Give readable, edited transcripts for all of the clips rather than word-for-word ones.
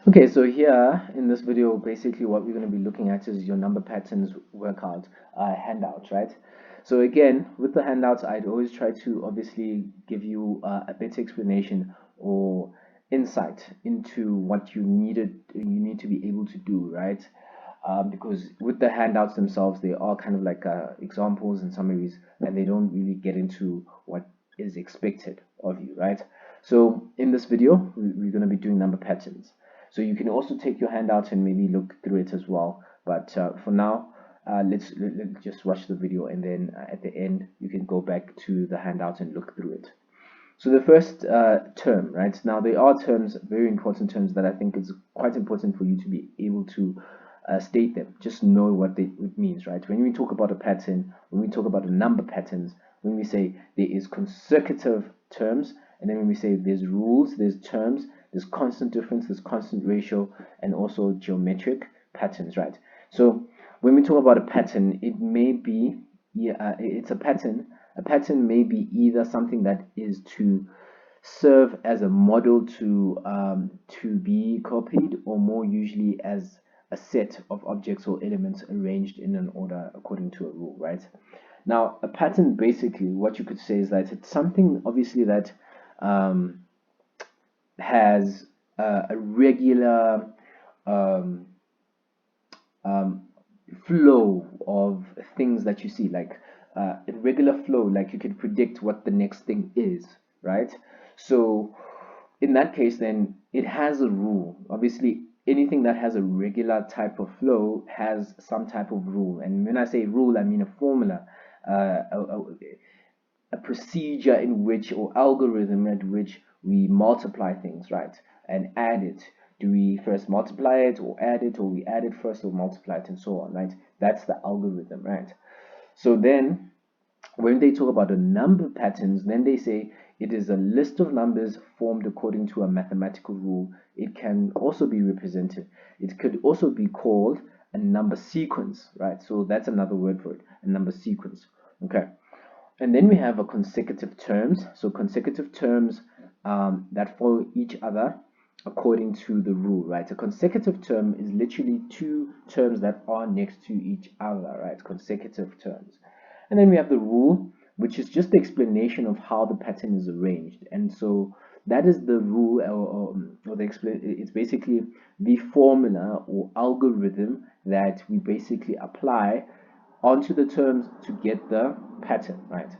Okay, so here in this video, basically what we're going to be looking at is your number patterns workout handouts, right? So again, with the handouts, I'd always try to obviously give you a better explanation or insight into what you need to be able to do, right? Because with the handouts themselves, they are kind of like examples and summaries, and they don't really get into what is expected of you, right? So in this video, we're going to be doing number patterns. So you can also take your handout and maybe look through it as well. But for now, let's just watch the video, and then at the end, you can go back to the handout and look through it. So the first term, right? Now there are terms, very important terms that I think is quite important for you to be able to state them. Just know what it means, right? When we talk about a pattern, when we talk about the number patterns, when we say there is consecutive terms, and then when we say there's rules, there's terms, there's constant difference, there's constant ratio, and also geometric patterns, right? So when we talk about a pattern, it may be, it's a pattern. A pattern may be either something that is to serve as a model to be copied, or more usually as a set of objects or elements arranged in an order according to a rule, right? Now, a pattern, basically, what you could say is that it's something obviously that um, has a regular um, um, flow of things that you see, like a regular flow, like you can predict what the next thing is, right? So in that case, then it has a rule. Obviously, anything that has a regular type of flow has some type of rule. And when I say rule, I mean a formula, a procedure in which, or algorithm at which we multiply things, right? And add it. Do we first multiply it or add it, or we add it first or multiply it, and so on, right? That's the algorithm, right? So then when they talk about the number patterns, then they say it is a list of numbers formed according to a mathematical rule. It can also be represented. It could also be called a number sequence, right? So that's another word for it, a number sequence. Okay. And then we have a consecutive terms. So consecutive terms that follow each other according to the rule, right? A consecutive term is literally two terms that are next to each other, right? Consecutive terms. And then we have the rule, which is just the explanation of how the pattern is arranged. And so that is the rule, or the it's basically the formula or algorithm that we basically apply onto the terms to get the pattern, right?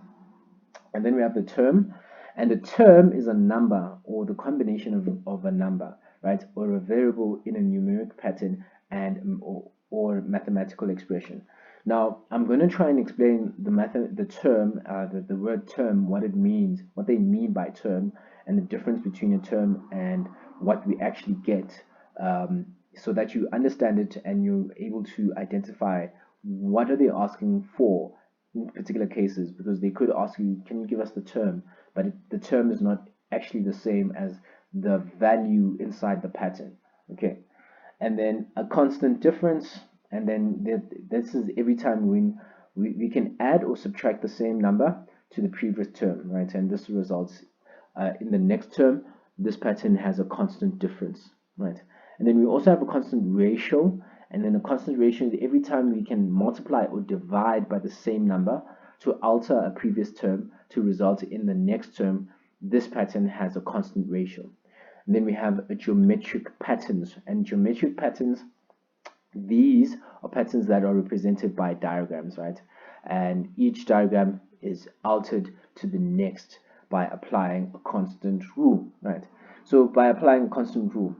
And then we have the term, and the term is a number or the combination of a number, right? Or a variable in a numeric pattern and or mathematical expression. Now, I'm going to try and explain the term, the word term, what it means, what they mean by term, and the difference between a term and what we actually get, so that you understand it and you're able to identify what are they asking for in particular cases, because they could ask you, can you give us the term? But the term is not actually the same as the value inside the pattern. Okay, and then a constant difference, and then this is every time when we can add or subtract the same number to the previous term, right? And this results in the next term. This pattern has a constant difference, right? And then we also have a constant ratio, and then a constant ratio is every time we can multiply or divide by the same number to alter a previous term to result in the next term. This pattern has a constant ratio. And then we have a geometric patterns, and geometric patterns, these are patterns that are represented by diagrams, right? And each diagram is altered to the next by applying a constant rule, right? So by applying a constant rule.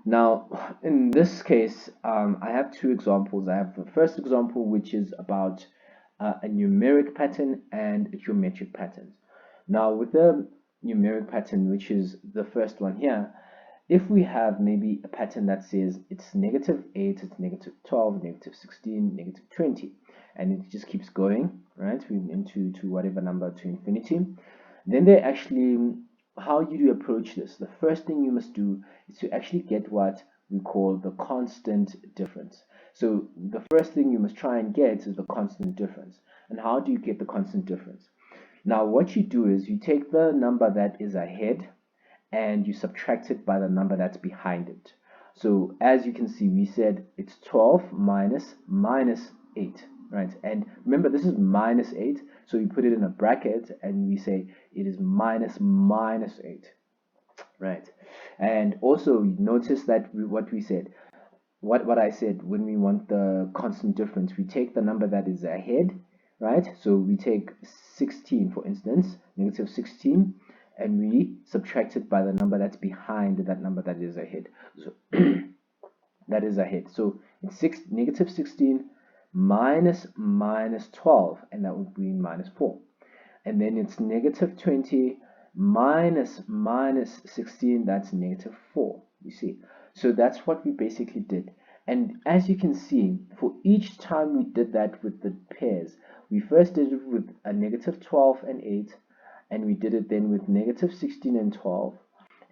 Now, in this case, I have two examples. I have the first example, which is about a numeric pattern and a geometric pattern. Now, with the numeric pattern, which is the first one here, if we have maybe a pattern that says it's -8, it's -12, -16, -20, and it just keeps going, right, into to whatever number to infinity, then they actually, how you do approach this, the first thing you must do is to actually get what we call the constant difference. So the first thing you must try and get is the constant difference. And how do you get the constant difference? Now, what you do is you take the number that is ahead and you subtract it by the number that's behind it. So as you can see, we said it's 12 minus 8, right? And remember, this is minus 8, so we put it in a bracket and we say it is minus 8, right? And also notice that what we said, what I said, when we want the constant difference, we take the number that is ahead, right? So we take 16, for instance, negative 16, and we subtract it by the number that's behind that number that is ahead. So that is ahead. So it's negative 16 minus 12, and that would be minus 4. And then it's negative 20 minus 16, that's negative 4, you see. So that's what we basically did. And as you can see, for each time we did that with the pairs, we first did it with a negative 12 and 8, and we did it then with negative 16 and 12,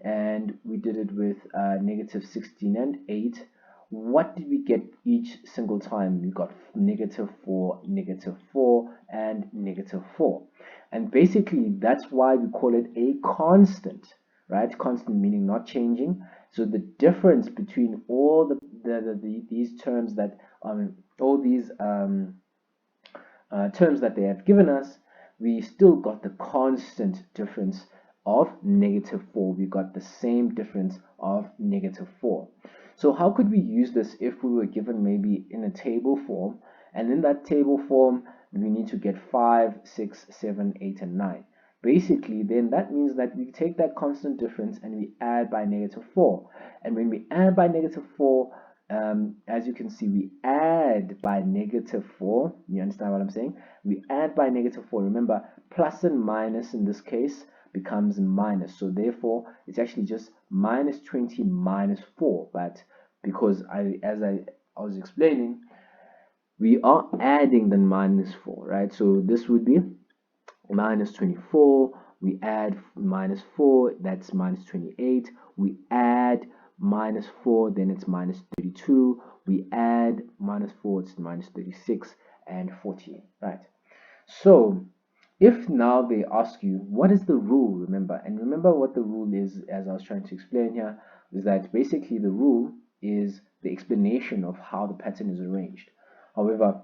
and we did it with negative 16 and 8. What did we get each single time? We got negative 4, and negative 4. And basically, that's why we call it a constant, right? Constant meaning not changing. So the difference between all these terms that all these terms that they have given us, we still got the constant difference of negative 4. We got the same difference of negative 4. So how could we use this if we were given maybe in a table form, and in that table form we need to get 5, 6, 7, 8, and 9. Basically, then that means that we take that constant difference and we add by negative 4. And when we add by negative 4, as you can see, we add by negative 4. You understand what I'm saying? We add by negative 4. Remember, plus and minus in this case becomes minus. So therefore, it's actually just minus 20 minus 4. But because as I was explaining, we are adding the minus 4, right? So this would be minus 24. We add minus 4, that's minus 28. We add minus 4, then it's minus 32. We add minus 4, it's minus 36 and 14, right? So if now they ask you what is the rule, remember what the rule is, as I was trying to explain here, is that basically the rule is the explanation of how the pattern is arranged. However,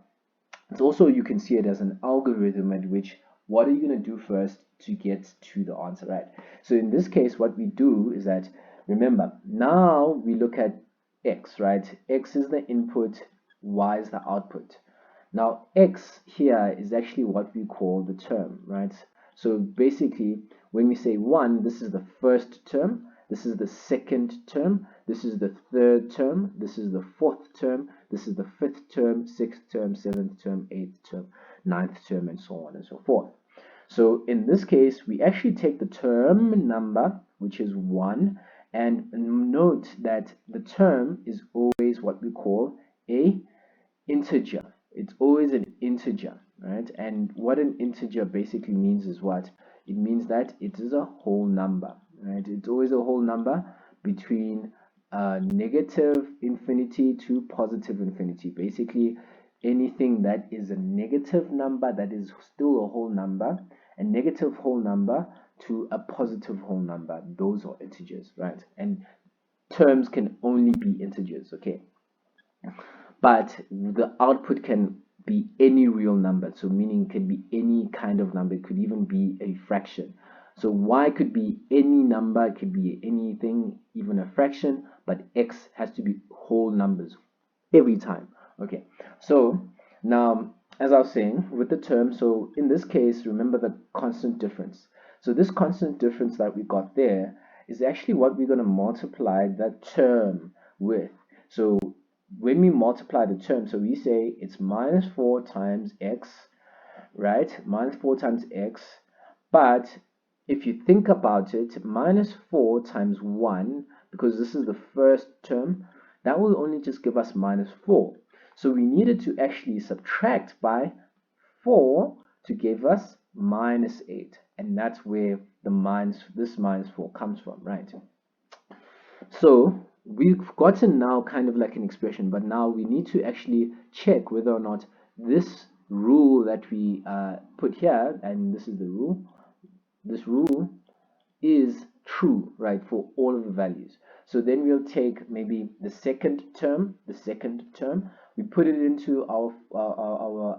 it's also, you can see it as an algorithm at which what are you going to do first to get to the answer, right? So in this case, what we do is that, remember, now we look at x, right? X is the input, y is the output. Now x here is actually what we call the term, right? So basically, when we say 1, this is the first term, this is the second term, this is the third term, this is the fourth term, this is the fifth term, sixth term, seventh term, eighth term, ninth term, and so on and so forth. So in this case, we actually take the term number, which is 1, and note that the term is always what we call a integer. It's always an integer, right? And what an integer basically means is what? It means that it is a whole number, right? It's always a whole number between negative infinity to positive infinity. Basically, anything that is a negative number that is still a whole number, a negative whole number to a positive whole number, those are integers, right? And terms can only be integers, okay? But the output can be any real number, so meaning it can be any kind of number. It could even be a fraction. So y could be any number, it could be anything, even a fraction, but x has to be whole numbers every time. Okay, so now as I was saying with the term, so in this case, remember the constant difference. So this constant difference that we got there is actually what we're going to multiply that term with. So when we multiply the term, so we say it's minus 4 times x, right? Minus 4 times x. But if you think about it, minus 4 times 1, because this is the first term, that will only just give us minus 4. So we needed to actually subtract by 4 to give us minus 8. And that's where this minus 4 comes from, right? So we've gotten now kind of like an expression, but now we need to actually check whether or not this rule that we put here, and this is the rule, this rule is true, right, for all of the values. So then we'll take maybe the second term, we put it into our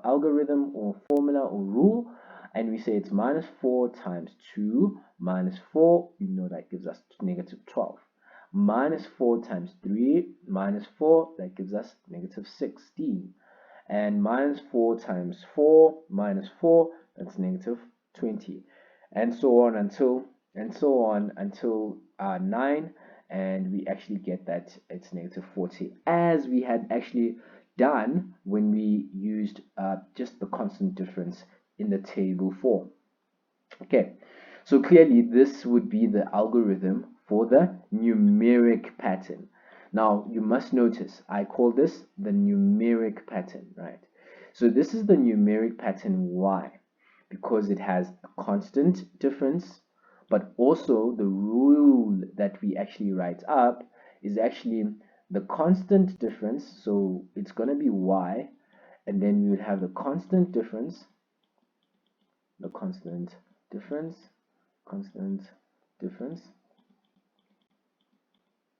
algorithm or formula or rule, and we say it's minus 4 times 2 minus 4, we know that gives us negative 12. Minus 4 times 3 minus 4, that gives us negative 16. And minus 4 times 4 minus 4, that's negative 20. And so on until 9, and we actually get that it's negative 40, as we had actually done when we used just the constant difference in the table form. Okay, so clearly this would be the algorithm for the numeric pattern. Now you must notice I call this the numeric pattern, right? So this is the numeric pattern. Why? Because it has a constant difference, but also the rule that we actually write up is actually the constant difference. So it's going to be y, and then we would have the constant difference, constant difference,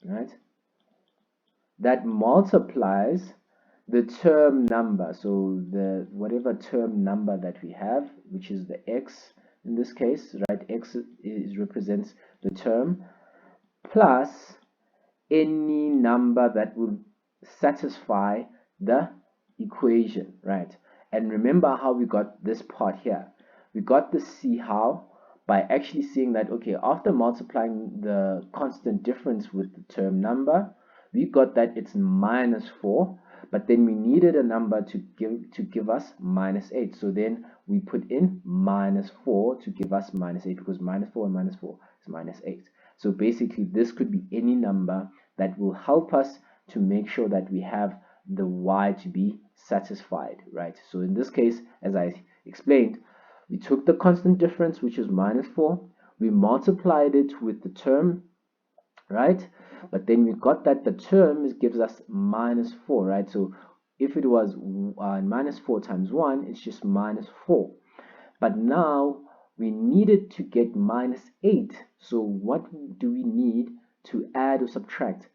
right? That multiplies the term number. So the whatever term number that we have, which is the x in this case, right? X represents the term plus any number that will satisfy the equation, right? And remember how we got this part here. We got the C how by actually seeing that, okay, after multiplying the constant difference with the term number, we got that it's minus 4, but then we needed a number to give us minus 8. So then we put in minus 4 to give us minus 8, because minus 4 and minus 4 is minus 8. So basically this could be any number that will help us to make sure that we have the y to be satisfied, right? So in this case, as I explained, we took the constant difference, which is minus 4, we multiplied it with the term, right? But then we got that the term gives us minus 4, right? So if it was minus 4 times 1, it's just minus 4. But now we needed to get minus 8. So what do we need to add or subtract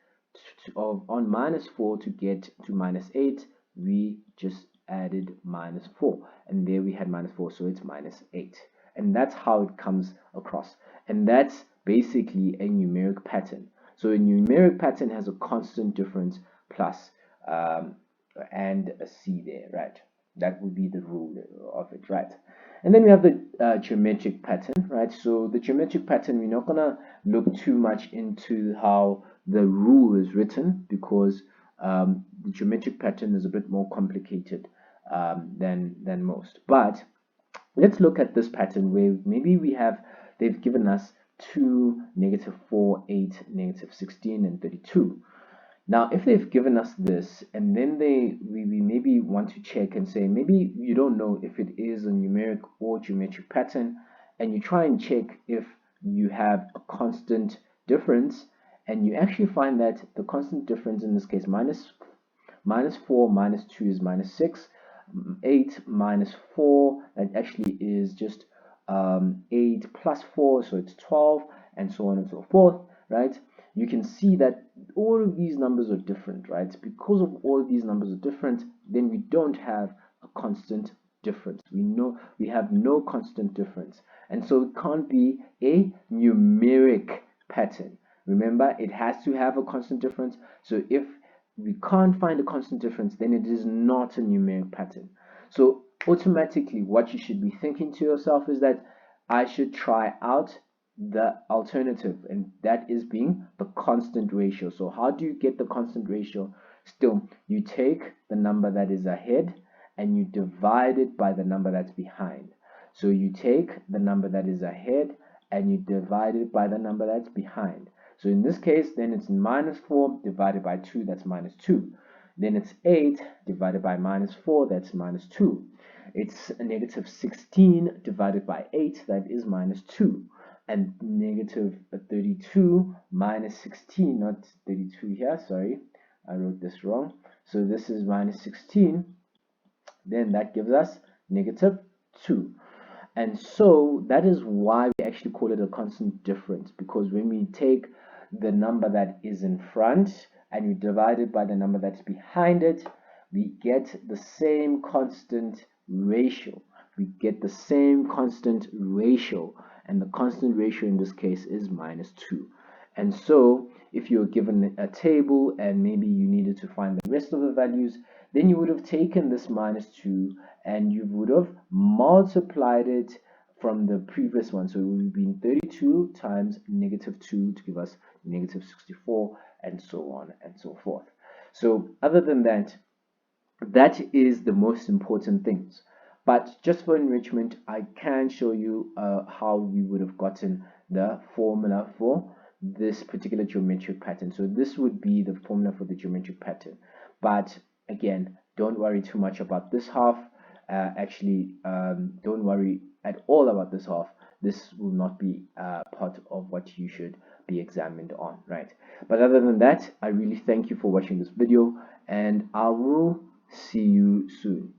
on minus 4 to get to minus 8? We just added minus 4, and there we had minus 4, so it's minus 8. And that's how it comes across. And that's basically a numeric pattern. So a numeric pattern has a constant difference plus and a C there, right? That would be the rule of it, right? And then we have the geometric pattern, right? So the geometric pattern, we're not gonna look too much into how the rule is written, because the geometric pattern is a bit more complicated than most. But let's look at this pattern where maybe they've given us 2, negative 4, 8, negative 16, and 32. Now, if they've given us this, and then we maybe want to check and say, maybe you don't know if it is a numeric or geometric pattern, and you try and check if you have a constant difference, and you actually find that the constant difference in this case, minus 4 minus 2 is minus 6, 8 minus 4, that actually is just 8 plus 4, so it's 12, and so on and so forth, right? You can see that all of these numbers are different, right? Because of all of these numbers are different, then we don't have a constant difference. We know we have no constant difference, and so it can't be a numeric pattern. Remember, it has to have a constant difference. So if we can't find a constant difference, then it is not a numeric pattern. So automatically what you should be thinking to yourself is that I should try out the alternative, and that is being the constant ratio. So how do you get the constant ratio? Still, you take the number that is ahead and you divide it by the number that's behind. So you take the number that is ahead and you divide it by the number that's behind. So in this case, then it's minus 4 divided by 2, that's minus 2. Then it's 8 divided by minus 4, that's minus 2. It's a negative 16 divided by 8, that is minus 2. And negative 32 minus 16, not 32 here, sorry, I wrote this wrong. So this is minus 16, then that gives us negative 2. And so that is why we actually call it a constant difference, because when we take the number that is in front and we divide it by the number that's behind it, we get the same constant ratio. We get the same constant ratio, and the constant ratio in this case is -2. And so if you're given a table and maybe you needed to find the rest of the values, then you would have taken this -2 and you would have multiplied it from the previous one. So it would have been 32 times -2 to give us -64, and so on and so forth. So other than that, that is the most important things. But just for enrichment, I can show you how we would have gotten the formula for this particular geometric pattern. So this would be the formula for the geometric pattern. But again, don't worry too much about this half. Don't worry at all about this half. This will not be part of what you should be examined on, right? But other than that, I really thank you for watching this video, and I will see you soon.